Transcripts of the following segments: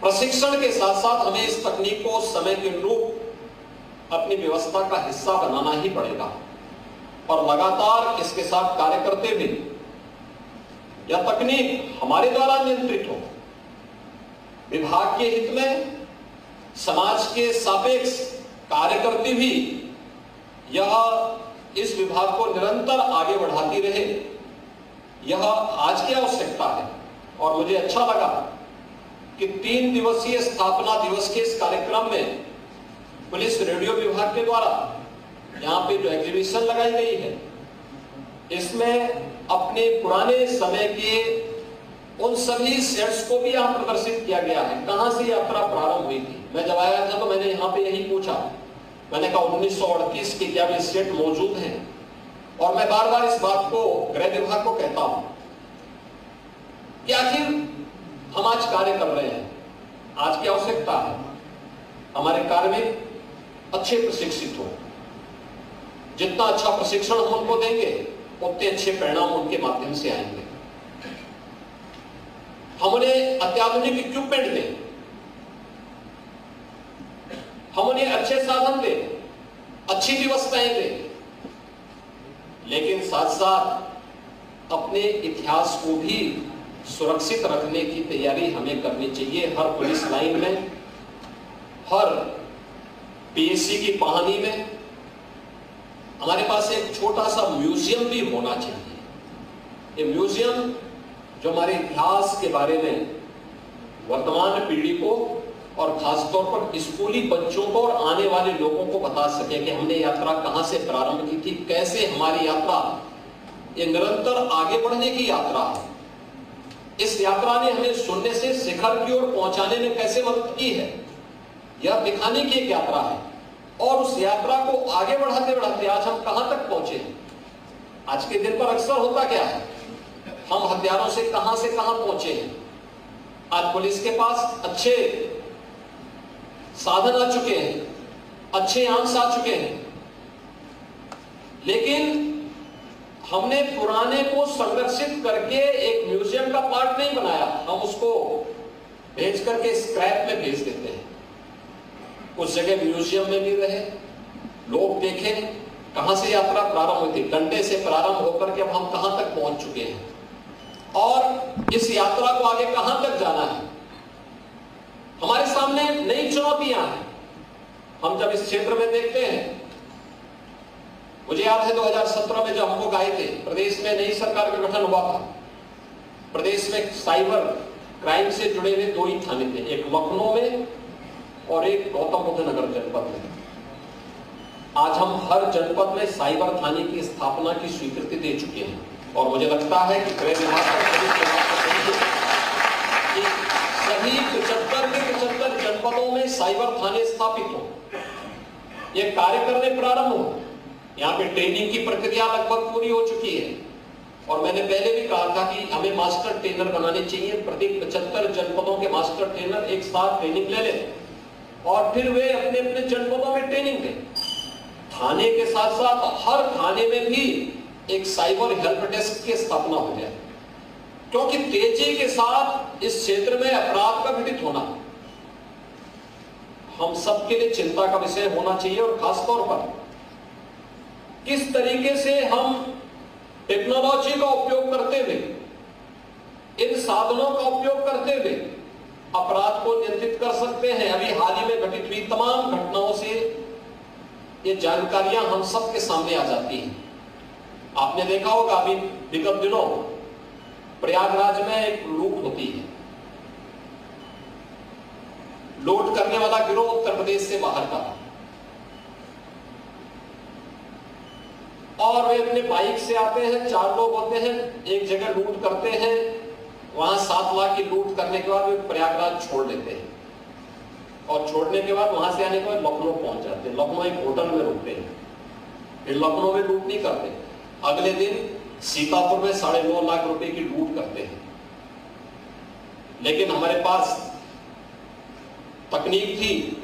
प्रशिक्षण के साथ साथ हमें इस तकनीक को समय के अनुरूप अपनी व्यवस्था का हिस्सा बनाना ही पड़ेगा और लगातार इसके साथ कार्य करते हुए यह तकनीक हमारे द्वारा नियंत्रित हो, विभाग के हित में, समाज के सापेक्ष कार्य करती हुई यह इस विभाग को निरंतर आगे बढ़ाती रहे, यह आज की आवश्यकता है। और मुझे अच्छा लगा कि 3 दिवसीय स्थापना दिवस के इस कार्यक्रम में पुलिस रेडियो विभाग के द्वारा यहाँ पे जो एग्जीबिशन लगाई गई है, इसमें अपने पुराने समय के उन सभी सेट्स को भी यहाँ प्रदर्शित किया गया है। कहां से यात्रा प्रारंभ हुई थी? मैं जब आया था तो मैंने यहाँ पे यही पूछा, मैंने कहा 1938 के क्या वे सेट मौजूद हैं? और मैं बार बार इस बात को गृह विभाग को कहता हूं कि आखिर हम आज कार्य कर रहे हैं, आज की आवश्यकता है हमारे कार्मिक अच्छे प्रशिक्षित हो। जितना अच्छा प्रशिक्षण हम उनको देंगे उतने अच्छे परिणाम उनके माध्यम से आएंगे। हम उन्हें अत्याधुनिक इक्विपमेंट दें, हम उन्हें अच्छे साधन दें, अच्छी व्यवस्थाएं दें, लेकिन साथ साथ अपने इतिहास को भी सुरक्षित रखने की तैयारी हमें करनी चाहिए। हर पुलिस लाइन में, हर पीएससी की कहानी में हमारे पास एक छोटा सा म्यूजियम भी होना चाहिए। ये म्यूजियम जो हमारे इतिहास के बारे में वर्तमान पीढ़ी को और खासतौर पर स्कूली बच्चों को और आने वाले लोगों को बता सके कि हमने यात्रा कहां से प्रारंभ की थी, कैसे हमारी यात्रा ये निरंतर आगे बढ़ने की यात्रा है। इस यात्रा ने हमें शून्य से शिखर की ओर पहुंचाने में कैसे मदद की है, यह दिखाने की एक यात्रा है। और उस यात्रा को आगे बढ़ाते बढ़ाते आज हम कहां तक पहुंचे हैं। आज के दिन पर अक्सर होता क्या है, हम हथियारों से कहां पहुंचे हैं। आज पुलिस के पास अच्छे साधन आ चुके हैं, अच्छे आर्म्स आ चुके हैं, लेकिन हमने पुराने को संरक्षित करके एक म्यूजियम का पार्ट नहीं बनाया। हम उसको भेज करके स्क्रैप में भेज देते हैं। उस जगह म्यूजियम में भी रहे, लोग देखें कहां से यात्रा प्रारंभ हुई थी, डंडे से प्रारंभ होकर के अब हम कहां तक पहुंच चुके हैं और इस यात्रा को आगे कहां तक जाना है। हमारे सामने नई चुनौतियां हैं। हम जब इस क्षेत्र में देखते हैं, मुझे याद है 2017 में जब हम लोग आए थे, प्रदेश में नई सरकार का गठन हुआ था। प्रदेश में साइबर क्राइम से जुड़े हुए 2 ही थाने थे, एक लखनऊ में और एक गौतम बुद्ध नगर जनपद में। आज हम हर जनपद में साइबर थाने की स्थापना की स्वीकृति दे चुके हैं और मुझे लगता है कि गृह विभाग सभी 75 के 75 जनपदों में साइबर थाने स्थापित हो, ये कार्य करने प्रारंभ हो। यहाँ पे ट्रेनिंग की प्रक्रिया लगभग पूरी हो चुकी है और मैंने पहले भी कहा था कि हमें मास्टर ट्रेनर बनाने चाहिए। प्रत्येक 75 जनपदों के मास्टर ट्रेनर एक साथ ट्रेनिंग ले लें और फिर वे अपने अपने जनपदों में ट्रेनिंग दें। थाने के साथ साथ हर थाने में भी एक साइबर हेल्प डेस्क की स्थापना हो जाए, क्योंकि तेजी के साथ इस क्षेत्र में अपराध का घटित होना हम सबके लिए चिंता का विषय होना चाहिए। और खासतौर पर किस तरीके से हम टेक्नोलॉजी का उपयोग करते हुए, इन साधनों का उपयोग करते हुए अपराध को नियंत्रित कर सकते हैं। अभी हाल ही में घटित हुई तमाम घटनाओं से ये जानकारियां हम सबके सामने आ जाती हैं। आपने देखा होगा अभी विगत दिनों प्रयागराज में एक लूट होती है। लूट करने वाला गिरोह उत्तर प्रदेश से बाहर का था और वे अपने बाइक से आते हैं, 4 लोग होते हैं, एक जगह लूट करते हैं, वहां 7 लाख की लूट करने के बाद वे प्रयागराज छोड़ लेते हैं और छोड़ने के बाद वहां से आने के बाद लखनऊ पहुंच जाते हैं। लखनऊ एक होटल में रुकते हैं, फिर लखनऊ में लूट नहीं करते, अगले दिन सीतापुर में 9.5 लाख रुपए की लूट करते हैं। लेकिन हमारे पास तकनीक थी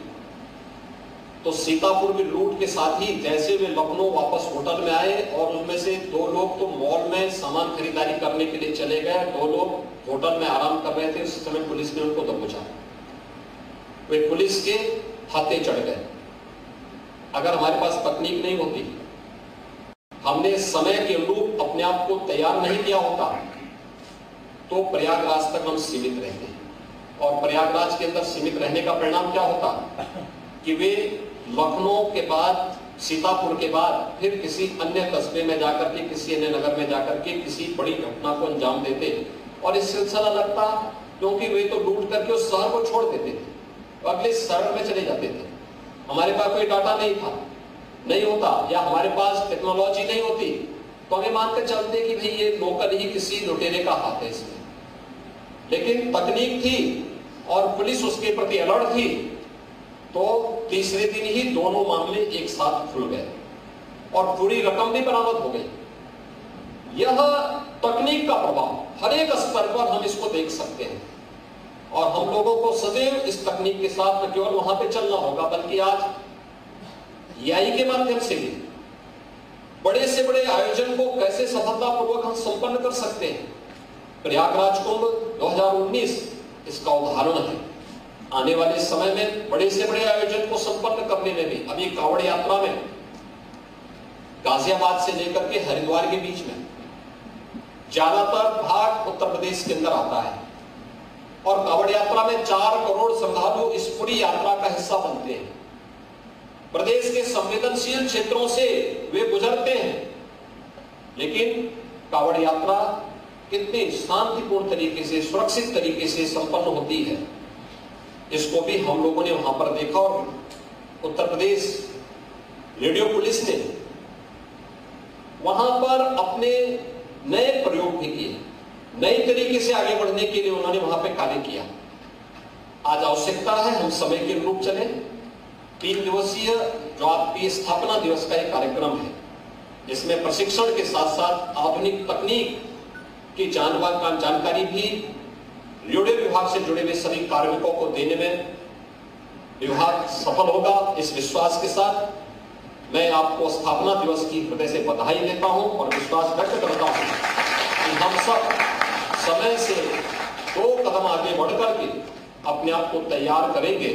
तो सीतापुर की लूट के साथ ही जैसे वे लखनऊ वापस होटल में आए और उनमें से 2 लोग तो मॉल में सामान खरीदारी करने के लिए चले गए, 2 लोग होटल में आराम कर रहे थे। उस समय पुलिस ने उनको दबोचा वे पुलिस के हाथे चढ़ गए। अगर हमारे पास तकनीक नहीं होती, हमने समय के अनुरूप अपने आप को तैयार नहीं किया होता, तो प्रयागराज तक हम सीमित रहते हैं। और प्रयागराज के अंदर सीमित रहने का परिणाम क्या होता कि वे लखनऊ के बाद, सीतापुर के बाद फिर किसी अन्य कस्बे में जाकर के, किसी अन्य नगर में जाकर के किसी बड़ी घटना को अंजाम देते और इस सिलसिला लगता, क्योंकि वे तो लूट करके उस शहर को छोड़ देते थे और अगले शहर में चले जाते थे। हमारे पास कोई डाटा नहीं था, नहीं होता, या हमारे पास टेक्नोलॉजी नहीं होती, तो हमें मानकर चलते कि भाई ये लोकल ही किसी लुटेरे का हाथ है इसमें। लेकिन तकनीक थी और पुलिस उसके प्रति अलर्ट थी, तो तीसरे दिन ही दोनों मामले एक साथ खुल गए और पूरी रकम भी बरामद हो गई। यह तकनीक का प्रभाव हर एक स्तर पर हम इसको देख सकते हैं और हम लोगों को सदैव इस तकनीक के साथ न केवल वहां पे चलना होगा, बल्कि आज एआई के माध्यम से भी बड़े से बड़े आयोजन को कैसे सफलतापूर्वक हम संपन्न कर सकते हैं। प्रयागराज कुंभ 2019 इसका उदाहरण है। आने वाले समय में बड़े से बड़े आयोजन को संपन्न करने में भी, अभी कांवड़ यात्रा में गाजियाबाद से लेकर के हरिद्वार के बीच में ज्यादातर भाग उत्तर प्रदेश के अंदर आता है और कांवड़ यात्रा में 4 करोड़ श्रद्धालु इस पूरी यात्रा का हिस्सा बनते हैं। प्रदेश के संवेदनशील क्षेत्रों से वे गुजरते हैं, लेकिन कांवड़ यात्रा कितनी शांतिपूर्ण तरीके से, सुरक्षित तरीके से संपन्न होती है, इसको भी हम लोगों ने वहां पर देखा। और उत्तर प्रदेश रेडियो पुलिस ने वहां पर अपने नए प्रयोग भी किए, नए तरीके से आगे बढ़ने के लिए उन्होंने वहां पे कार्य किया। आज आवश्यकता है हम समय के अनुरूप चले। 3 दिवसीय जो आपकी स्थापना दिवस का एक कार्यक्रम है, जिसमें प्रशिक्षण के साथ साथ आधुनिक तकनीक की जानकारी भी रेडियो विभाग से जुड़े हुए सभी कार्मिकों को देने में विभाग सफल होगा। इस विश्वास के साथ मैं आपको स्थापना दिवस की हृदय से बधाई देता हूं और विश्वास व्यक्त करता हूं कि हम सब समय से 2 कदम आगे बढ़कर के अपने आप को तैयार करेंगे